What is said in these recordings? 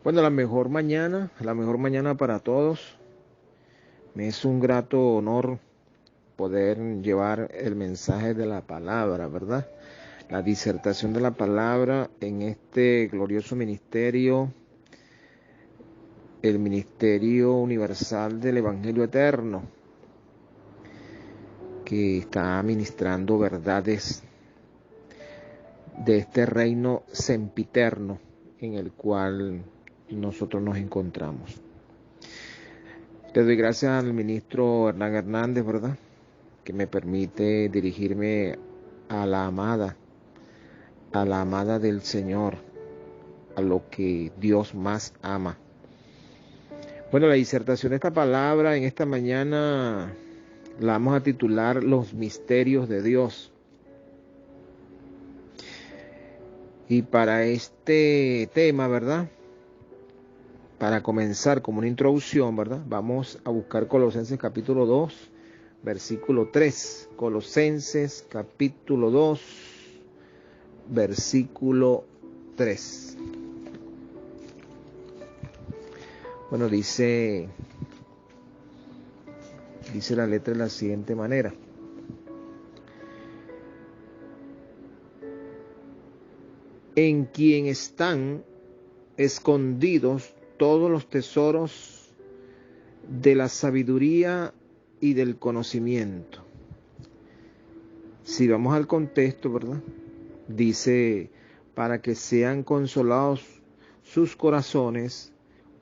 Bueno, la mejor mañana para todos. Me es un grato honor poder llevar el mensaje de la palabra, ¿verdad? La disertación de la palabra en este glorioso ministerio, el Ministerio Universal del Evangelio Eterno, que está ministrando verdades de este reino sempiterno en el cual nosotros nos encontramos. Le doy gracias al ministro Hernán Hernández, ¿verdad?, que me permite dirigirme a la amada del Señor, a lo que Dios más ama. Bueno, la disertación de esta palabra en esta mañana la vamos a titular Los misterios de Dios. Y para este tema, ¿verdad?, para comenzar como una introducción, ¿verdad?, vamos a buscar Colosenses capítulo 2, versículo 3. Colosenses capítulo 2, versículo 3. Bueno, dice la letra de la siguiente manera. En quien están escondidos todos los tesoros de la sabiduría y del conocimiento. Si vamos al contexto, ¿verdad?, dice, para que sean consolados sus corazones,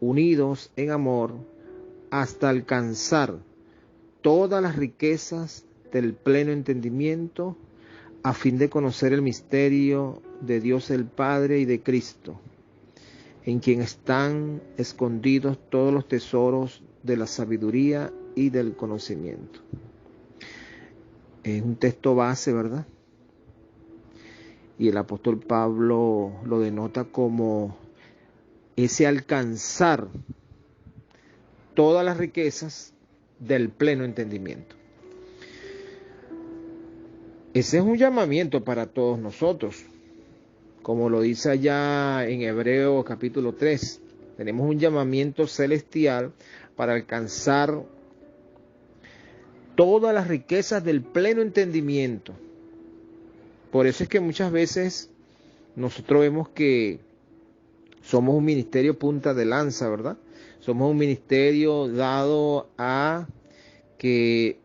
unidos en amor, hasta alcanzar todas las riquezas del pleno entendimiento, a fin de conocer el misterio de Dios el Padre y de Cristo, en quien están escondidos todos los tesoros de la sabiduría y del conocimiento. Es un texto base, ¿verdad? Y el apóstol Pablo lo denota como ese alcanzar todas las riquezas del pleno entendimiento. Ese es un llamamiento para todos nosotros. Como lo dice allá en Hebreos capítulo 3, tenemos un llamamiento celestial para alcanzar todas las riquezas del pleno entendimiento. Por eso es que muchas veces nosotros vemos que somos un ministerio punta de lanza, ¿verdad? Somos un ministerio dado a que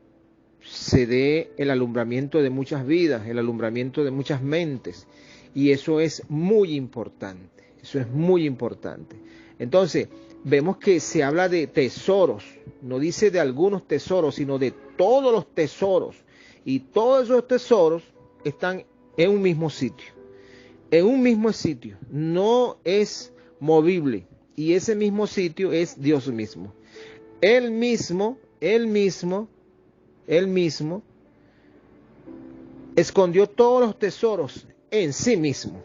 se dé el alumbramiento de muchas vidas, el alumbramiento de muchas mentes. Y eso es muy importante, eso es muy importante. Entonces, vemos que se habla de tesoros, no dice de algunos tesoros, sino de todos los tesoros. Y todos esos tesoros están en un mismo sitio, no es movible. Y ese mismo sitio es Dios mismo. Él mismo escondió todos los tesoros en sí mismo.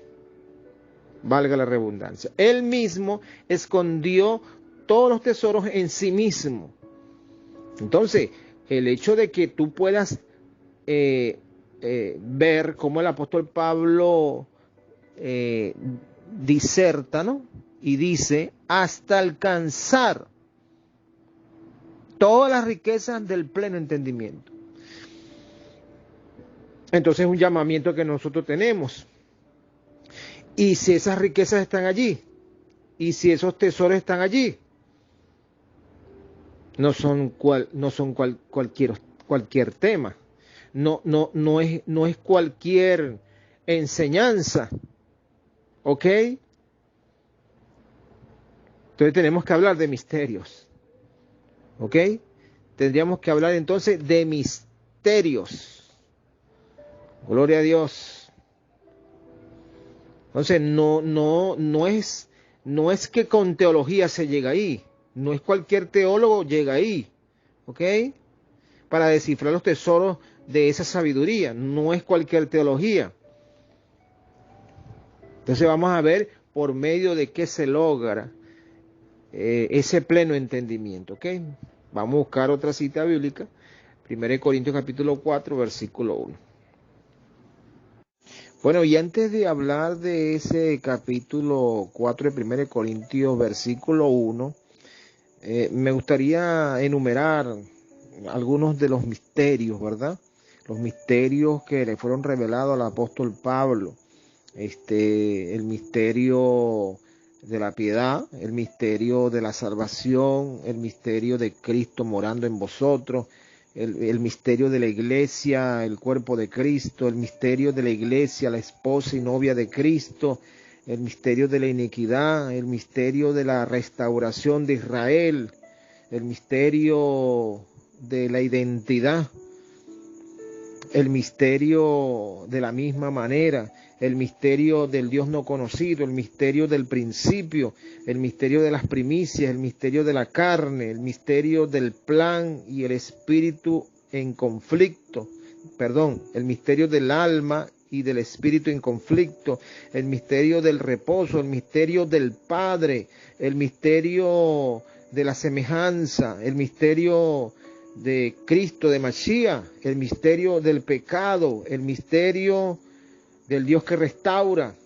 Valga la redundancia. Él mismo escondió todos los tesoros en sí mismo. Entonces, el hecho de que tú puedas ver cómo el apóstol Pablo diserta, ¿no?, y dice, hasta alcanzar todas las riquezas del pleno entendimiento. Entonces es un llamamiento que nosotros tenemos. Y si esas riquezas están allí, y si esos tesoros están allí, no son cualquier tema, no es cualquier enseñanza, ¿ok? Entonces tenemos que hablar de misterios, ¿ok? Tendríamos que hablar entonces de misterios. Gloria a Dios. Entonces no es que con teología se llega ahí. No es cualquier teólogo llega ahí, ¿ok?, para descifrar los tesoros de esa sabiduría. No es cualquier teología. Entonces vamos a ver por medio de qué se logra ese pleno entendimiento, ¿ok? Vamos a buscar otra cita bíblica. 1 Corintios capítulo 4, versículo 1. Bueno, y antes de hablar de ese capítulo 4 de 1 Corintios, versículo 1, me gustaría enumerar algunos de los misterios, ¿verdad? Los misterios que le fueron revelados al apóstol Pablo. El misterio de la piedad, el misterio de la salvación, el misterio de Cristo morando en vosotros, el misterio de la iglesia, el cuerpo de Cristo, el misterio de la iglesia, la esposa y novia de Cristo, el misterio de la iniquidad, el misterio de la restauración de Israel, el misterio de la identidad, el misterio de la misma manera, el misterio del Dios no conocido, el misterio del principio, el misterio de las primicias, el misterio de la carne, el misterio del plan y el espíritu en conflicto, el misterio del alma y del espíritu en conflicto, el misterio del reposo, el misterio del Padre, el misterio de la semejanza, el misterio de Cristo, de Mashiach, el misterio del pecado, el misterio del Dios que restaura.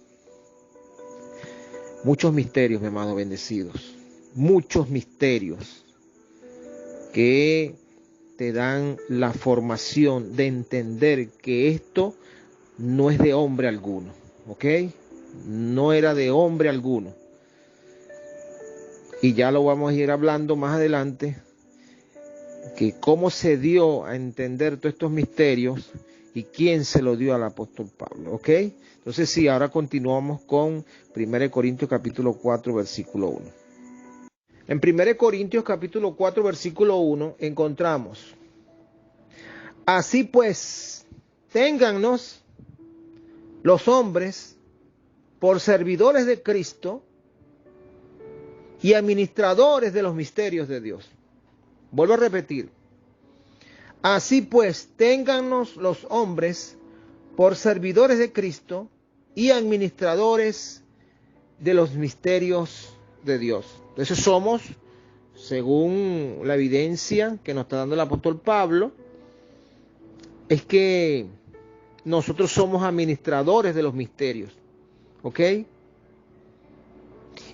Muchos misterios, mi amado, bendecidos. Muchos misterios que te dan la formación de entender que esto no es de hombre alguno, ¿ok? No era de hombre alguno. Y ya lo vamos a ir hablando más adelante, que cómo se dio a entender todos estos misterios y quién se lo dio al apóstol Pablo, ¿ok? Entonces sí, ahora continuamos con 1 Corintios capítulo 4, versículo 1. En 1 Corintios capítulo 4, versículo 1 encontramos: así pues, téngannos los hombres por servidores de Cristo y administradores de los misterios de Dios. Vuelvo a repetir. Así pues, téngannos los hombres por servidores de Cristo y administradores de los misterios de Dios. Entonces somos, según la evidencia que nos está dando el apóstol Pablo, es que nosotros somos administradores de los misterios. ¿Ok?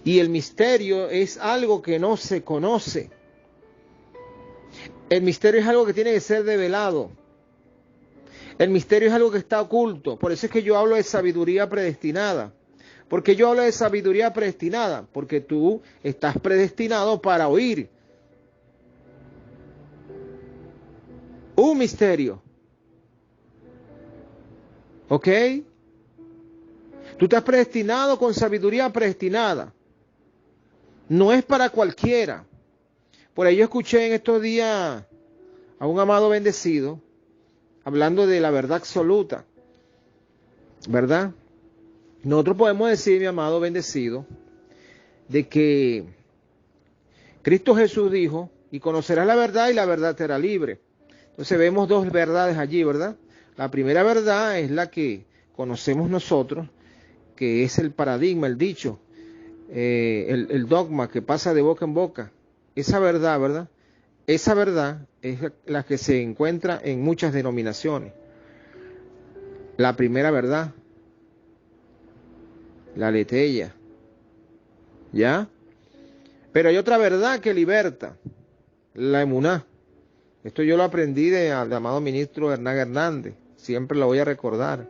Y el misterio es algo que no se conoce. El misterio es algo que tiene que ser develado. El misterio es algo que está oculto. Por eso es que yo hablo de sabiduría predestinada. ¿Por qué yo hablo de sabiduría predestinada? Porque tú estás predestinado para oír un misterio. ¿Ok? Tú estás predestinado con sabiduría predestinada. No es para cualquiera. Por ahí yo escuché en estos días a un amado bendecido hablando de la verdad absoluta, ¿verdad? Nosotros podemos decir, mi amado bendecido, de que Cristo Jesús dijo, y conocerás la verdad y la verdad te hará libre. Entonces vemos dos verdades allí, ¿verdad? La primera verdad es la que conocemos nosotros, que es el paradigma, el dicho, el dogma que pasa de boca en boca. Esa verdad, ¿verdad? Esa verdad es la que se encuentra en muchas denominaciones. La primera verdad, la aletheia, ¿ya? Pero hay otra verdad que liberta, la emuná. Esto yo lo aprendí del amado ministro Hernán Hernández, siempre lo voy a recordar.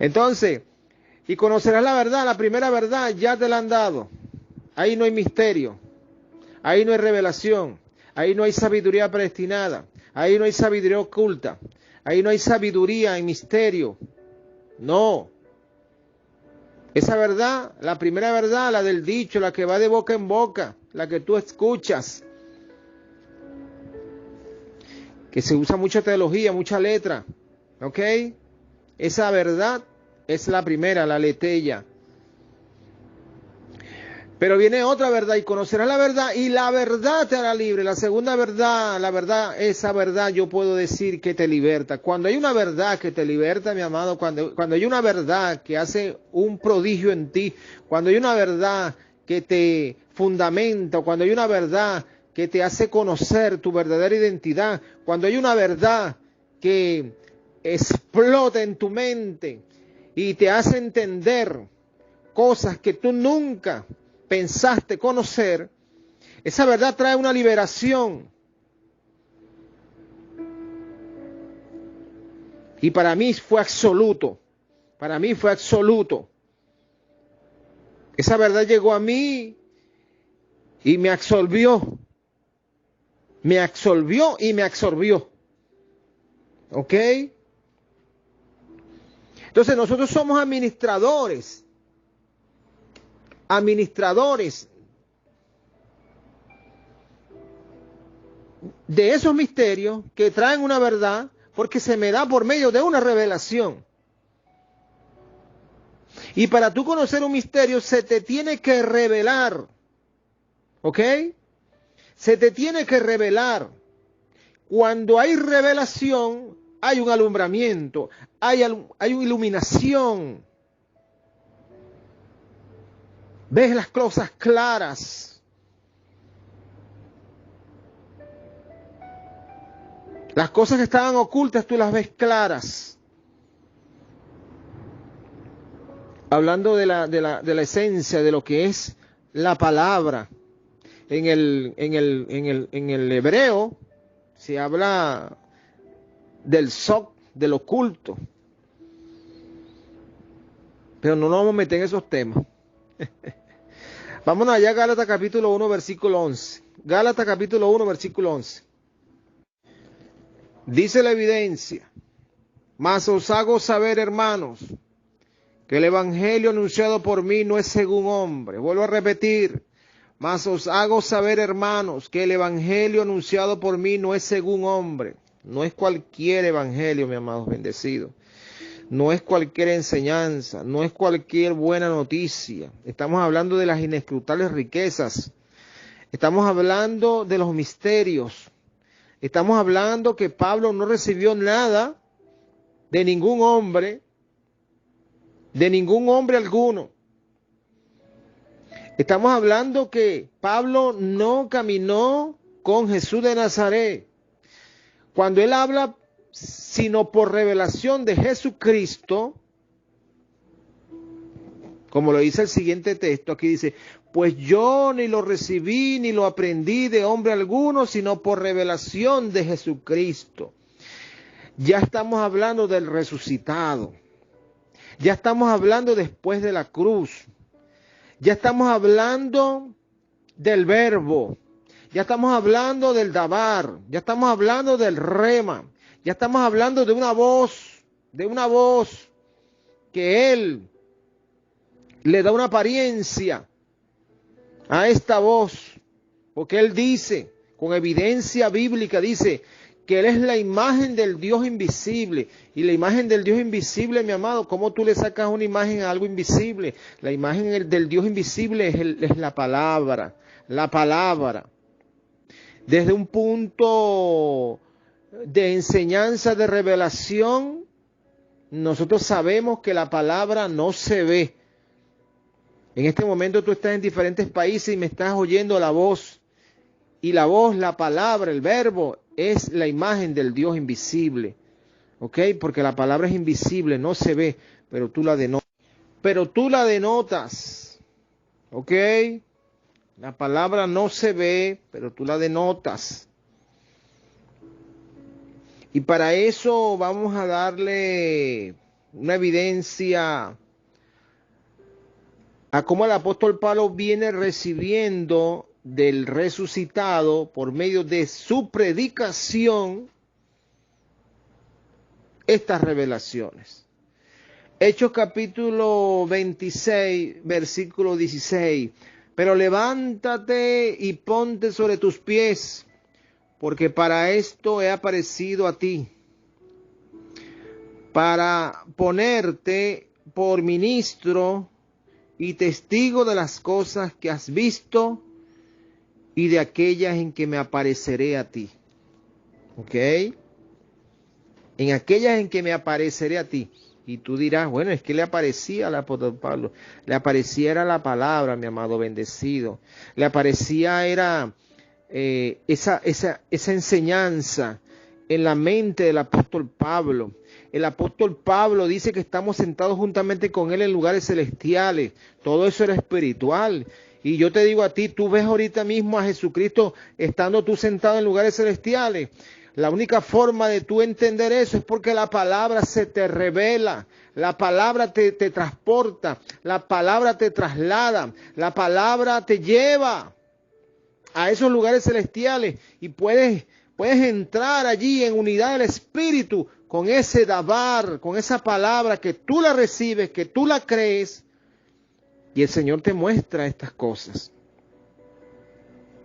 Entonces, y conocerás la verdad, la primera verdad ya te la han dado. Ahí no hay misterio, ahí no hay revelación, ahí no hay sabiduría predestinada, ahí no hay sabiduría oculta, ahí no hay sabiduría en misterio. No. Esa verdad, la primera verdad, la del dicho, la que va de boca en boca, la que tú escuchas, que se usa mucha teología, mucha letra, ¿ok? Esa verdad es la primera, la aletheia. Pero viene otra verdad, y conocerás la verdad, y la verdad te hará libre. La segunda verdad, la verdad, esa verdad yo puedo decir que te liberta. Cuando hay una verdad que te liberta, mi amado, cuando hay una verdad que hace un prodigio en ti, cuando hay una verdad que te fundamenta, cuando hay una verdad que te hace conocer tu verdadera identidad, cuando hay una verdad que explota en tu mente y te hace entender cosas que tú nunca pensaste conocer, esa verdad trae una liberación. Y para mí fue absoluto. Para mí fue absoluto. Esa verdad llegó a mí y me absolvió. Me absolvió y me absorbió. ¿Ok? Entonces nosotros somos administradores. Administradores de esos misterios que traen una verdad, porque se me da por medio de una revelación. Y para tú conocer un misterio se te tiene que revelar. ¿Ok? Se te tiene que revelar. Cuando hay revelación, hay un alumbramiento, hay una iluminación. Ves las cosas claras. Las cosas que estaban ocultas tú las ves claras. Hablando de la esencia de lo que es la palabra. En el hebreo se habla del Sod, del oculto. Pero no nos vamos a meter en esos temas. Vámonos allá a Gálatas capítulo 1, versículo 11. Gálatas capítulo 1, versículo 11. Dice la evidencia: mas os hago saber, hermanos, que el evangelio anunciado por mí no es según hombre. Vuelvo a repetir: mas os hago saber, hermanos, que el evangelio anunciado por mí no es según hombre. No es cualquier evangelio, mi amado bendecido. No es cualquier enseñanza, no es cualquier buena noticia. Estamos hablando de las inescrutables riquezas. Estamos hablando de los misterios. Estamos hablando que Pablo no recibió nada de ningún hombre alguno. Estamos hablando que Pablo no caminó con Jesús de Nazaret. Cuando él habla, sino por revelación de Jesucristo, como lo dice el siguiente texto, aquí dice: pues yo ni lo recibí ni lo aprendí de hombre alguno, sino por revelación de Jesucristo. Ya estamos hablando del resucitado. Ya estamos hablando después de la cruz. Ya estamos hablando del verbo. Ya estamos hablando del dabar. Ya estamos hablando del rema. Ya estamos hablando de una voz que él le da una apariencia a esta voz, porque él dice, con evidencia bíblica, dice que él es la imagen del Dios invisible. Y la imagen del Dios invisible, mi amado, ¿cómo tú le sacas una imagen a algo invisible? La imagen del Dios invisible es la palabra. La palabra. Desde un punto de enseñanza, de revelación, nosotros sabemos que la palabra no se ve. En este momento tú estás en diferentes países y me estás oyendo la voz. Y la voz, la palabra, el verbo, es la imagen del Dios invisible. ¿Ok? Porque la palabra es invisible, no se ve, pero tú la denotas. ¿Ok? La palabra no se ve, pero tú la denotas. Y para eso vamos a darle una evidencia a cómo el apóstol Pablo viene recibiendo del resucitado por medio de su predicación estas revelaciones. Hechos capítulo 26, versículo 16. Pero levántate y ponte sobre tus pies, porque para esto he aparecido a ti, para ponerte por ministro y testigo de las cosas que has visto y de aquellas en que me apareceré a ti. ¿Ok? En aquellas en que me apareceré a ti. Y tú dirás, bueno, es que le aparecía al apóstol Pablo. Le aparecía era la palabra, mi amado bendecido. Le aparecía era esa enseñanza, en la mente del apóstol Pablo. El apóstol Pablo dice que estamos sentados juntamente con él en lugares celestiales. Todo eso era espiritual. Y yo te digo a ti, tú ves ahorita mismo a Jesucristo estando tú sentado en lugares celestiales. La única forma de tú entender eso es porque la palabra se te revela, la palabra te transporta, la palabra te traslada, la palabra te lleva a esos lugares celestiales y puedes entrar allí en unidad del Espíritu con ese dabar, con esa palabra que tú la recibes, que tú la crees y el Señor te muestra estas cosas.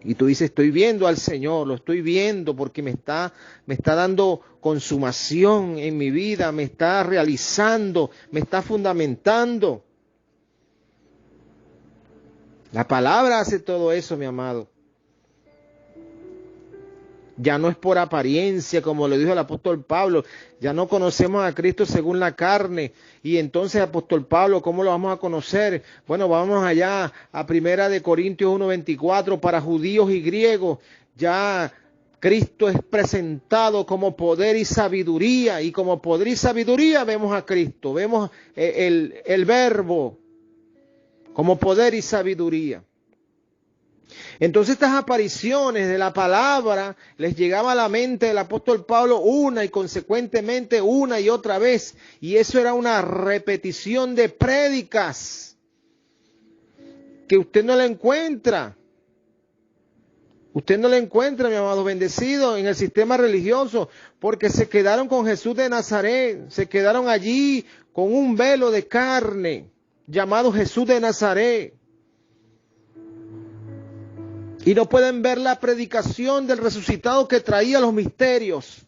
Y tú dices, estoy viendo al Señor, lo estoy viendo porque me está dando consumación en mi vida, me está realizando, me está fundamentando. La palabra hace todo eso, mi amado. Ya no es por apariencia, como le dijo el apóstol Pablo. Ya no conocemos a Cristo según la carne. Y entonces, apóstol Pablo, ¿cómo lo vamos a conocer? Bueno, vamos allá a 1 Corintios 1:24, para judíos y griegos. Ya Cristo es presentado como poder y sabiduría. Y como poder y sabiduría vemos a Cristo. Vemos el verbo como poder y sabiduría. Entonces estas apariciones de la palabra les llegaba a la mente del apóstol Pablo una y consecuentemente una y otra vez. Y eso era una repetición de prédicas que usted no la encuentra. Usted no la encuentra, mi amado bendecido, en el sistema religioso, porque se quedaron con Jesús de Nazaret, se quedaron allí con un velo de carne llamado Jesús de Nazaret. Y no pueden ver la predicación del resucitado que traía los misterios.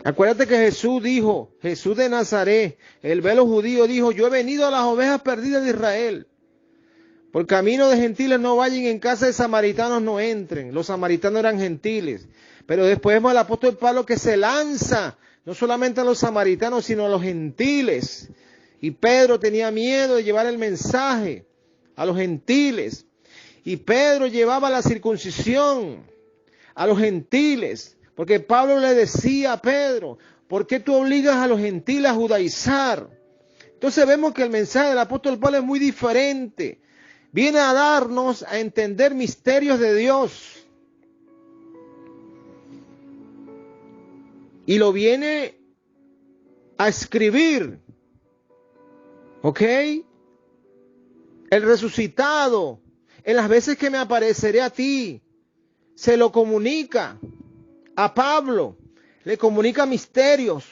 Acuérdate que Jesús dijo, Jesús de Nazaret, el velo judío dijo, yo he venido a las ovejas perdidas de Israel. Por camino de gentiles no vayan, en casa de samaritanos no entren. Los samaritanos eran gentiles. Pero después vemos al apóstol Pablo que se lanza, no solamente a los samaritanos, sino a los gentiles. Y Pedro tenía miedo de llevar el mensaje a los gentiles. Y Pedro llevaba la circuncisión a los gentiles, porque Pablo le decía a Pedro, ¿por qué tú obligas a los gentiles a judaizar? Entonces vemos que el mensaje del apóstol Pablo es muy diferente. Viene a darnos a entender misterios de Dios. Y lo viene a escribir. ¿Ok? El resucitado, en las veces que me apareceré a ti, se lo comunica a Pablo, le comunica misterios.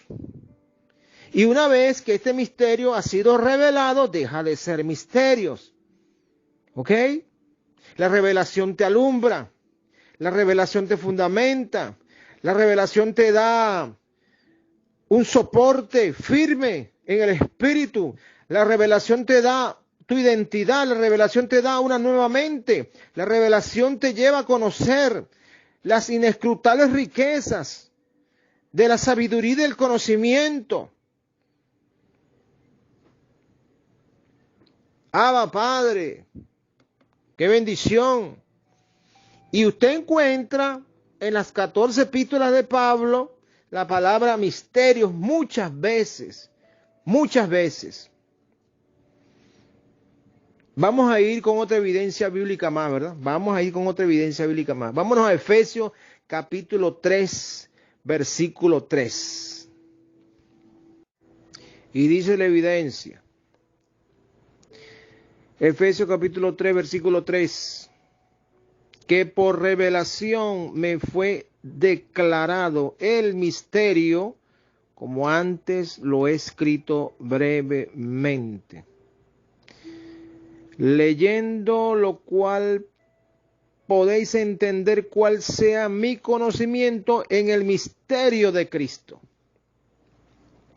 Y una vez que este misterio ha sido revelado, deja de ser misterios. ¿Ok? La revelación te alumbra, la revelación te fundamenta, la revelación te da un soporte firme en el espíritu, la revelación te da tu identidad, la revelación te da una nueva mente, la revelación te lleva a conocer las inescrutables riquezas de la sabiduría y del conocimiento. Abba, Padre, qué bendición. Y usted encuentra en las 14 epístolas de Pablo la palabra misterios muchas veces, muchas veces. Vamos a ir con otra evidencia bíblica más, ¿verdad? Vamos a ir con otra evidencia bíblica más. Vámonos a Efesios capítulo 3, versículo 3. Y dice la evidencia. Efesios capítulo 3, versículo 3. Que por revelación me fue declarado el misterio, como antes lo he escrito brevemente. Leyendo lo cual podéis entender cuál sea mi conocimiento en el misterio de Cristo.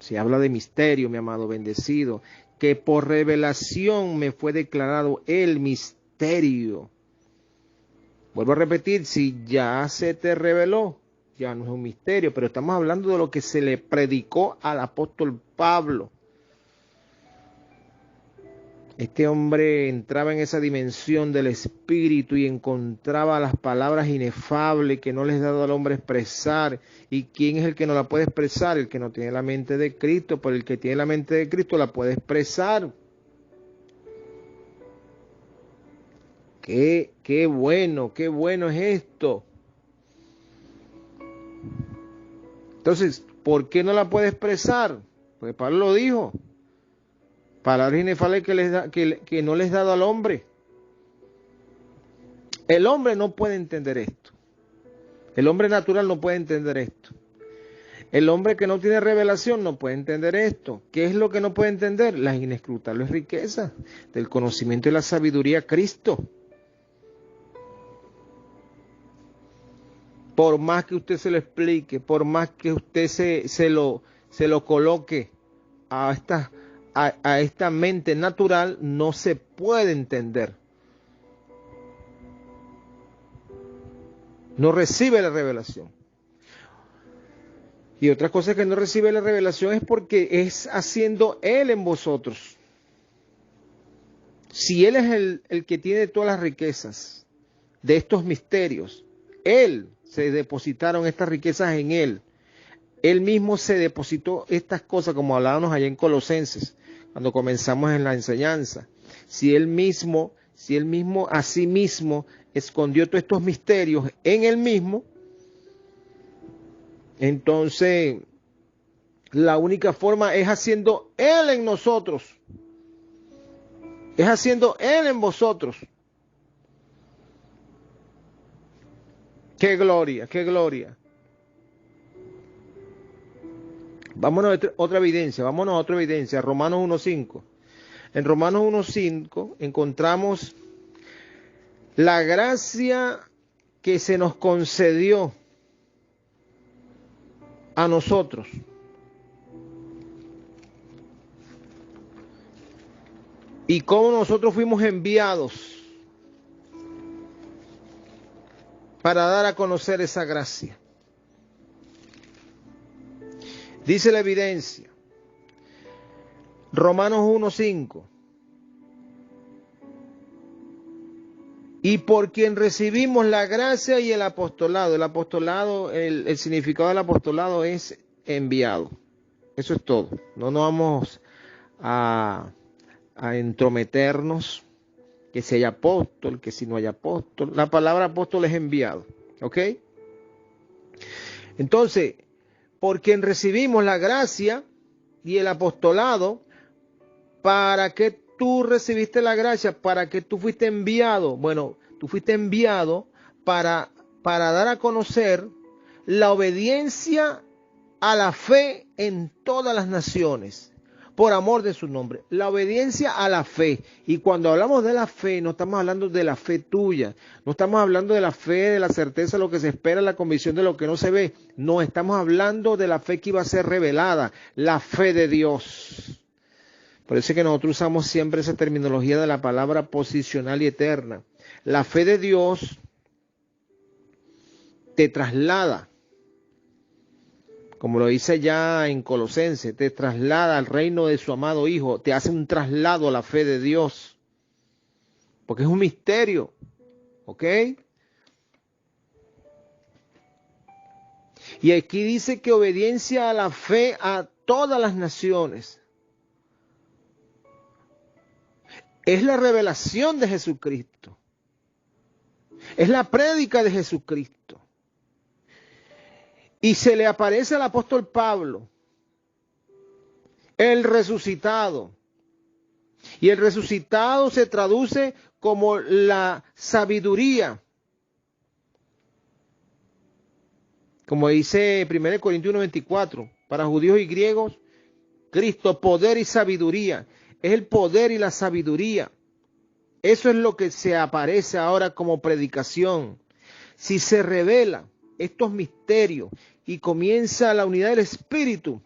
Se habla de misterio, mi amado bendecido, que por revelación me fue declarado el misterio. Vuelvo a repetir, si ya se te reveló, ya no es un misterio, pero estamos hablando de lo que se le predicó al apóstol Pablo. Este hombre entraba en esa dimensión del espíritu y encontraba las palabras inefables que no les ha dado al hombre expresar. ¿Y quién es el que no la puede expresar? El que no tiene la mente de Cristo, pero el que tiene la mente de Cristo la puede expresar. Qué bueno es esto. Entonces, ¿por qué no la puede expresar? Porque Pablo lo dijo. Palabras inefables que no les ha dado al hombre. El hombre no puede entender esto. El hombre natural no puede entender esto. El hombre que no tiene revelación no puede entender esto. ¿Qué es lo que no puede entender? Las inescrutables riquezas del conocimiento y la sabiduría de Cristo. Por más que usted se lo explique, por más que usted se lo coloque a esta mente natural, no se puede entender. No recibe la revelación. Y otra cosa que no recibe la revelación es porque es haciendo Él en vosotros. Si Él es el que tiene todas las riquezas de estos misterios, Él se depositaron estas riquezas en Él. Él mismo se depositó estas cosas, como hablábamos allá en Colosenses, cuando comenzamos en la enseñanza. Si Él mismo a sí mismo escondió todos estos misterios en Él mismo, entonces la única forma es haciendo Él en nosotros. Es haciendo Él en vosotros. ¡Qué gloria, qué gloria! Vámonos a otra evidencia, Romanos 1.5. En Romanos 1.5 encontramos la gracia que se nos concedió a nosotros. Y cómo nosotros fuimos enviados para dar a conocer esa gracia. Dice la evidencia, Romanos 1.5. Y por quien recibimos la gracia y el apostolado. El apostolado, el significado del apostolado es enviado. Eso es todo. No nos vamos a entrometernos, que si hay apóstol, que si no hay apóstol. La palabra apóstol es enviado. ¿Ok? Entonces, por quien recibimos la gracia y el apostolado, ¿para qué tú recibiste la gracia? ¿Para qué tú fuiste enviado? Bueno, tú fuiste enviado para dar a conocer la obediencia a la fe en todas las naciones, por amor de su nombre. La obediencia a la fe. Y cuando hablamos de la fe, no estamos hablando de la fe tuya. No estamos hablando de la fe, de la certeza de lo que se espera, la convicción de lo que no se ve. No, estamos hablando de la fe que iba a ser revelada. La fe de Dios. Por eso es que nosotros usamos siempre esa terminología de la palabra posicional y eterna. La fe de Dios te traslada, como lo dice ya en Colosenses, te traslada al reino de su amado Hijo, te hace un traslado a la fe de Dios, porque es un misterio, ¿ok? Y aquí dice que obediencia a la fe a todas las naciones. Es la revelación de Jesucristo. Es la prédica de Jesucristo. Y se le aparece al apóstol Pablo, el resucitado. Y el resucitado se traduce como la sabiduría. Como dice 1 Corintios 1:24, para judíos y griegos, Cristo, poder y sabiduría. Es el poder y la sabiduría. Eso es lo que se aparece ahora como predicación. Si se revela estos misterios y comienza la unidad del Espíritu,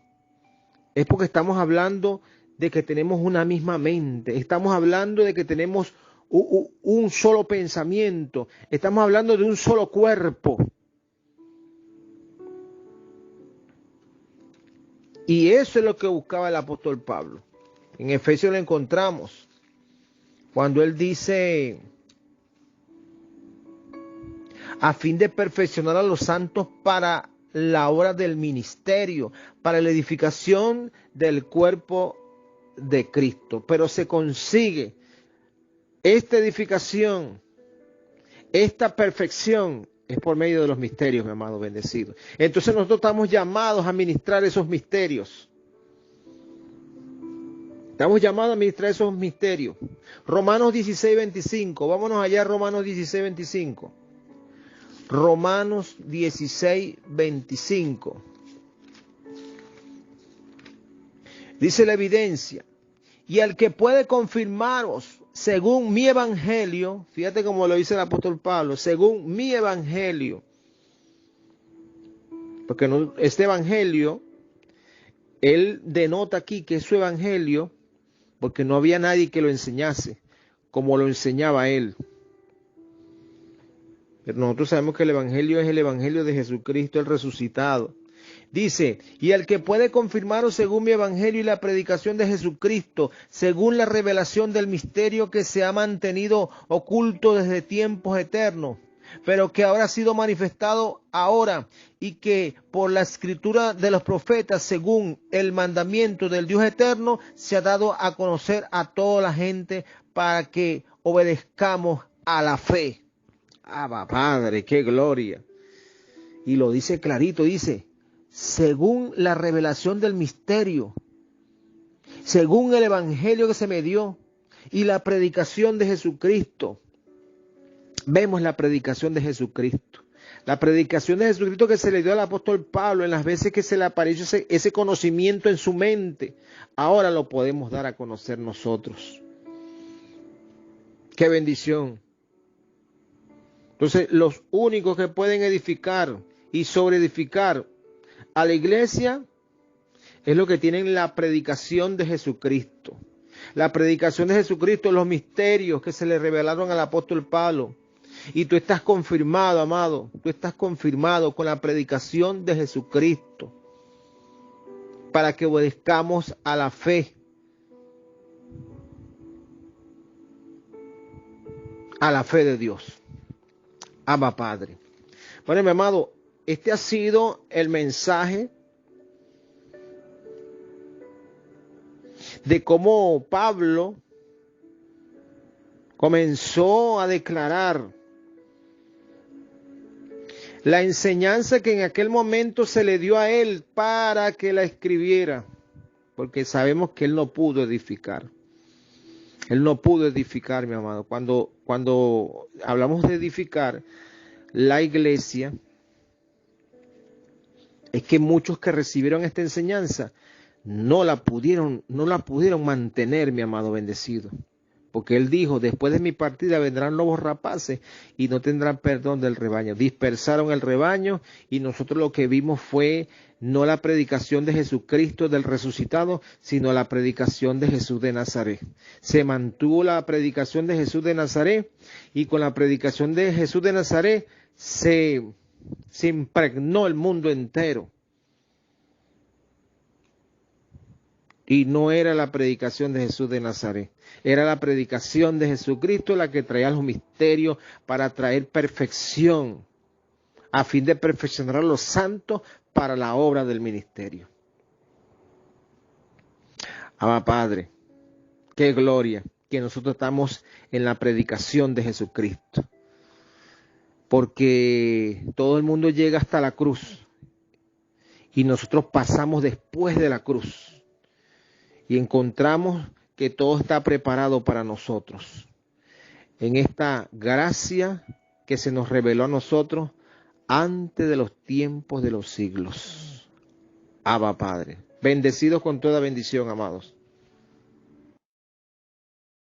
es porque estamos hablando de que tenemos una misma mente. Estamos hablando de que tenemos un solo pensamiento. Estamos hablando de un solo cuerpo. Y eso es lo que buscaba el apóstol Pablo. En Efesios lo encontramos. Cuando Él dice, a fin de perfeccionar a los santos para la obra del ministerio, para la edificación del cuerpo de Cristo. Pero se consigue esta edificación, esta perfección, es por medio de los misterios, mi amado bendecido. Entonces nosotros estamos llamados a ministrar esos misterios. Estamos llamados a ministrar esos misterios. Romanos 16:25. Vámonos allá a Romanos 16:25. Romanos 16:25. Dice la evidencia. Y al que puede confirmaros, según mi evangelio, fíjate cómo lo dice el apóstol Pablo, según mi evangelio. Porque no, este evangelio, él denota aquí que es su evangelio, porque no había nadie que lo enseñase, como lo enseñaba él. Pero nosotros sabemos que el evangelio es el evangelio de Jesucristo, el resucitado. Dice, y el que puede confirmaros según mi evangelio y la predicación de Jesucristo, según la revelación del misterio que se ha mantenido oculto desde tiempos eternos, pero que ahora ha sido manifestado ahora, y que por la escritura de los profetas, según el mandamiento del Dios eterno, se ha dado a conocer a toda la gente para que obedezcamos a la fe. ¡Ah, Padre, qué gloria! Y lo dice clarito, dice, según la revelación del misterio, según el evangelio que se me dio y la predicación de Jesucristo. Vemos la predicación de Jesucristo. La predicación de Jesucristo que se le dio al apóstol Pablo en las veces que se le apareció ese conocimiento en su mente. Ahora lo podemos dar a conocer nosotros. ¡Qué bendición! Entonces, los únicos que pueden edificar y sobreedificar a la iglesia es lo que tienen la predicación de Jesucristo. La predicación de Jesucristo, los misterios que se le revelaron al apóstol Pablo. Y tú estás confirmado, amado, tú estás confirmado con la predicación de Jesucristo para que obedezcamos a la fe. A la fe de Dios. Abba Padre. Bueno, mi amado, este ha sido el mensaje de cómo Pablo comenzó a declarar la enseñanza que en aquel momento se le dio a él para que la escribiera, porque sabemos que él no pudo edificar. Él no pudo edificar, mi amado. Cuando hablamos de edificar la iglesia, es que muchos que recibieron esta enseñanza no la pudieron mantener, mi amado bendecido. Porque él dijo, después de mi partida vendrán lobos rapaces y no tendrán perdón del rebaño. Dispersaron el rebaño y nosotros lo que vimos fue no la predicación de Jesucristo del resucitado, sino la predicación de Jesús de Nazaret. Se mantuvo la predicación de Jesús de Nazaret y con la predicación de Jesús de Nazaret se impregnó el mundo entero. Y no era la predicación de Jesús de Nazaret. Era la predicación de Jesucristo la que traía los misterios para traer perfección, a fin de perfeccionar a los santos para la obra del ministerio. Abba Padre, qué gloria que nosotros estamos en la predicación de Jesucristo. Porque todo el mundo llega hasta la cruz y nosotros pasamos después de la cruz. Y encontramos que todo está preparado para nosotros. En esta gracia que se nos reveló a nosotros antes de los tiempos de los siglos. Abba Padre. Bendecidos con toda bendición, amados.